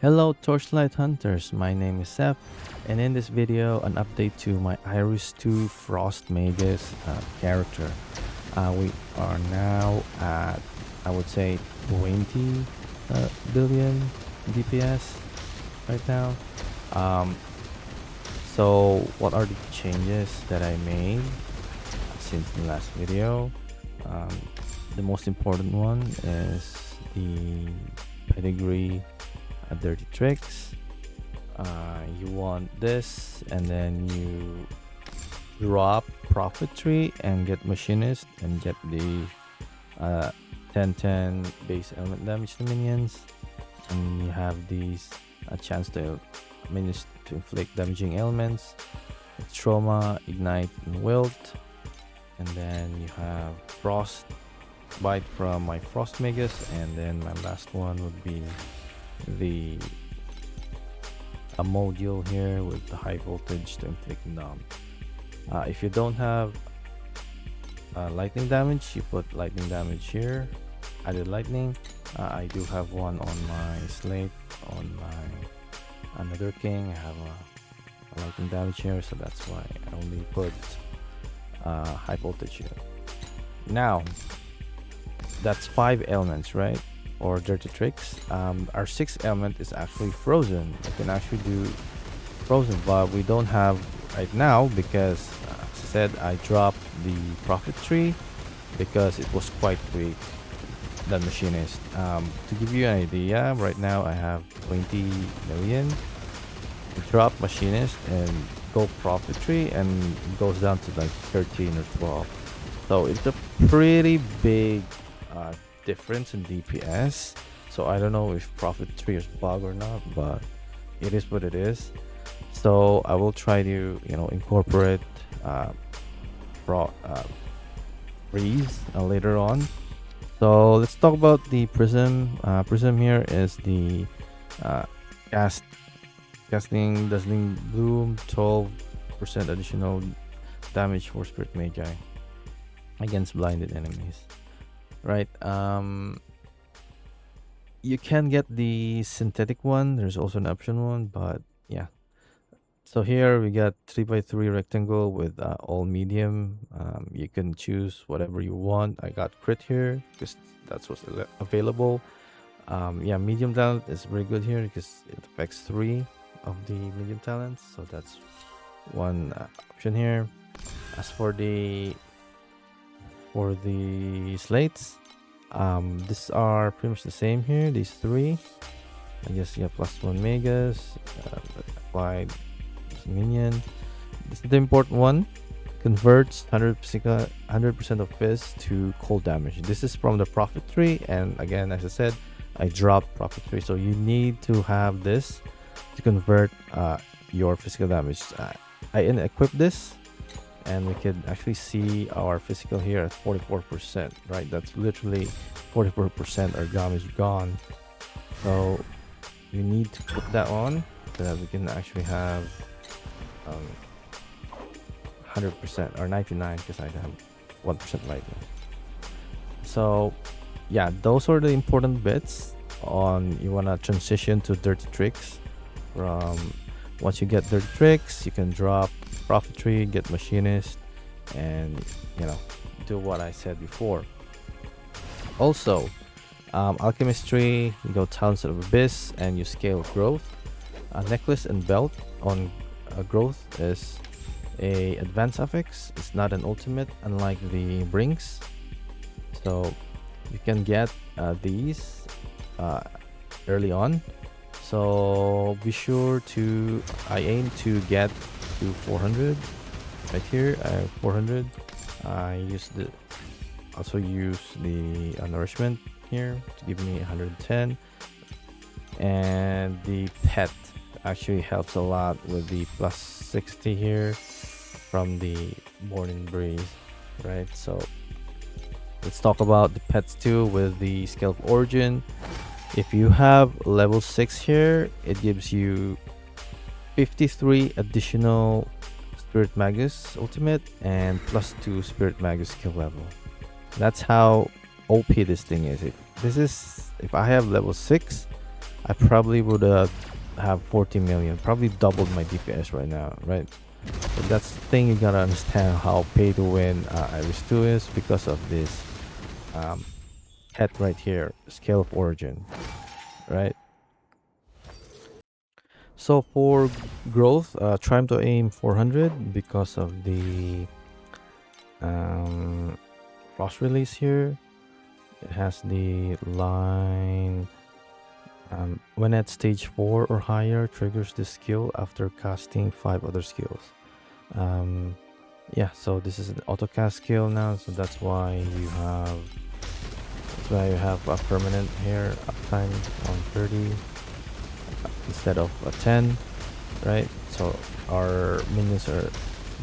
Hello Torchlight Hunters, my name is Seth, and in this video an update to my Iris2 Frost Magus character. We are now at, I would say, 20 billion DPS right now. Um, so what are the changes that I made since the last video? Um, the most important one is the pedigree dirty tricks. You want this, and then you drop profit tree and get machinist and get the 10-10 base element damage to minions, and you have these a chance to minions to inflict damaging elements, trauma, ignite, and wilt. And then you have frost bite from my Frost Magus, and then my last one would be the a module here with the high voltage to inflict numb. If you don't have lightning damage, you put lightning damage here, added lightning. I do have one on my slate. On my another king, I have a lightning damage here, so that's why I only put high voltage here. Now that's 5 elements, right? Or dirty tricks. Our 6th element is actually frozen. We can actually do frozen, but we don't have right now because, as I said, I dropped the profit tree because it was quite weak, the machinist. To give you an idea, right now I have 20 million. Drop machinist and go profit tree, and it goes down to like 13 or 12. So it's a pretty big difference in DPS. So I don't know if profit tree is bug or not, but it is what it is. So I will try to incorporate freeze later on. So let's talk about the prism. Prism here is the casting dazzling bloom, 12% additional damage for spirit magi against blinded enemies. Right. You can get the synthetic one. There's also an option one, but yeah. So here we got 3x3 rectangle with all medium. You can choose whatever you want. I got crit here because that's what's available. Yeah, medium talent is very good here because it affects 3 of the medium talents. So that's one option here. As for the slates, these are pretty much the same here, these 3. I guess yeah, +1 Magus, applied minion. This is the important one. Converts 100% of fizz to cold damage. This is from the profit tree, and again, as I said, I dropped profit tree, so you need to have this to convert your physical damage. I equip this, and we can actually see our physical here at 44%, right? That's literally 44% our damage gone. So you need to put that on so that we can actually have 100% or 99, because I have 1% lightning. So yeah, those are the important bits on you want to transition to dirty tricks. From once you get dirty tricks, you can drop profit tree, get machinist, and do what I said before. Also, alchemist tree, you go talents of abyss, and you scale growth. Necklace and belt on growth is a advanced affix. It's not an ultimate, unlike the brinks. So you can get these early on. So be sure to, I aim to get to 400 right here. I have 400. I also use the nourishment here to give me 110, and the pet actually helps a lot with the +60 here from the morning breeze, right? So let's talk about the pets too with the scale of origin. If you have level 6 here, it gives you 53 additional Spirit Magus ultimate and +2 Spirit Magus skill level. That's how OP this thing is. If I have level 6, I probably would have 40 million, probably doubled my DPS right now, right? But that's the thing, you gotta understand how pay to win Iris2 is because of this hat right here, scale of origin, right? So for growth, try to aim 400 because of the frost release here. It has the line when at stage 4 or higher, triggers this skill after casting 5 other skills. Yeah, so this is an auto cast skill now, so that's why you have a permanent here uptime on 30 instead of a 10, right? So our minions are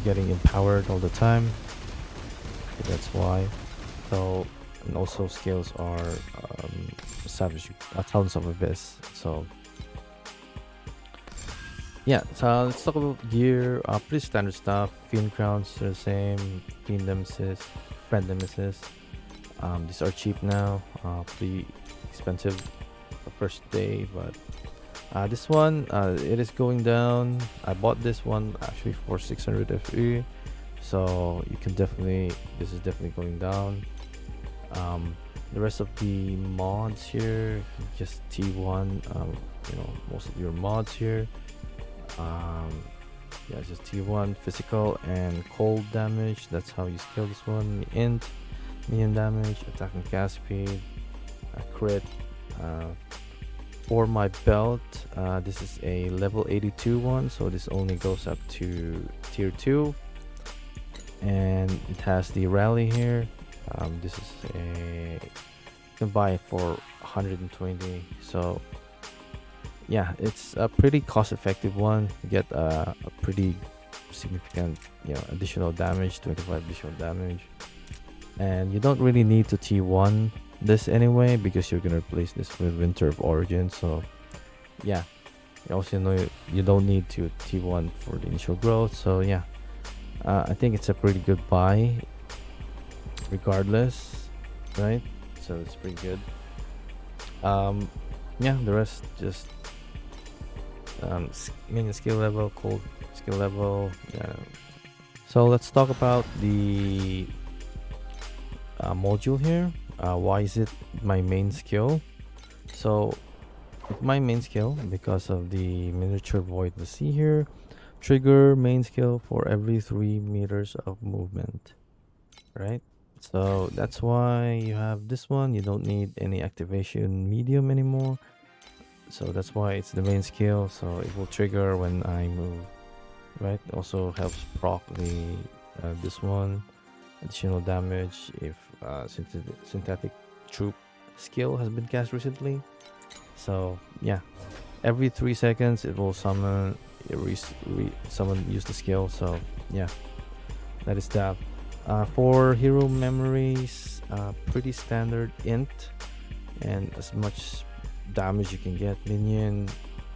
getting empowered all the time. Okay, that's why. So, and also skills are savage, tons of abyss. So yeah, so let's talk about gear. Pretty standard stuff. Fiend crowns are the same. Fiend nemesis, friend nemesis. These are cheap now. Pretty expensive the first day, but this one it is going down. I bought this one actually for 600 FE, so you can definitely, this is definitely going down. The rest of the mods here, just T1. You know, most of your mods here. Yeah, it's just T1 physical and cold damage. That's how you scale this one. Int, minion damage, attack and cast speed, crit. For my belt, this is a level 82 one, so this only goes up to tier 2, and it has the rally here. This is you can buy it for 120, so yeah, it's a pretty cost-effective one. You get a pretty significant, you know, additional damage, 25 additional damage, and you don't really need to T1 this anyway because you're gonna replace this with Winter of Origin. So yeah, you also know you don't need to T1 for the initial growth. So yeah, I think it's a pretty good buy regardless, right? So it's pretty good. Yeah, the rest just minion skill level, cold skill level. Yeah. So let's talk about the module here. Why is it my main skill? So it's my main skill because of the miniature void we see here. Trigger main skill for every 3 meters of movement, right? So that's why you have this one. You don't need any activation medium anymore, so that's why it's the main skill. So it will trigger when I move, right? Also helps proc the this one, additional damage if synthetic troop skill has been cast recently. So yeah, every 3 seconds it will summon someone use the skill. So yeah, that is that. For hero memories, pretty standard int and as much damage you can get. Minion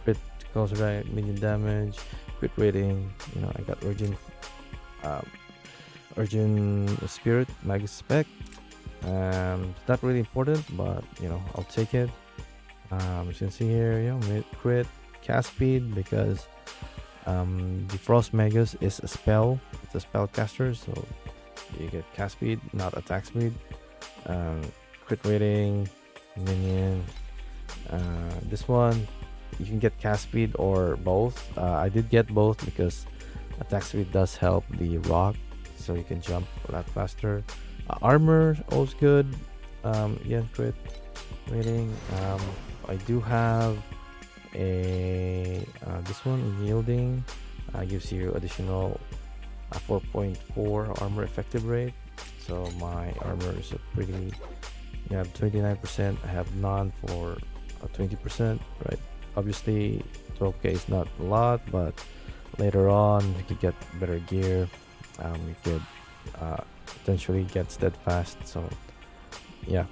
criticals, right? Minion damage, crit rating. You know, I got Urgent Spirit, Magus spec. Not really important, but you know, I'll take it. You can see here, you know, crit, cast speed, because the Frost Magus is a spell. It's a spell caster, so you get cast speed, not attack speed. Crit rating, minion. This one you can get cast speed or both. I did get both because attack speed does help the rock, so you can jump a lot faster. Armor always good. Yeah, crit rating. I do have a this one, yielding, gives you additional 4.4 armor effective rate. So my armor is a pretty, you have 29%. I have none for 20%, right? Obviously 12k is not a lot, but later on you could get better gear. You could potentially get steadfast. So yeah,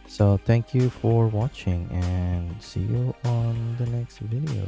so thank you for watching and see you on the next video.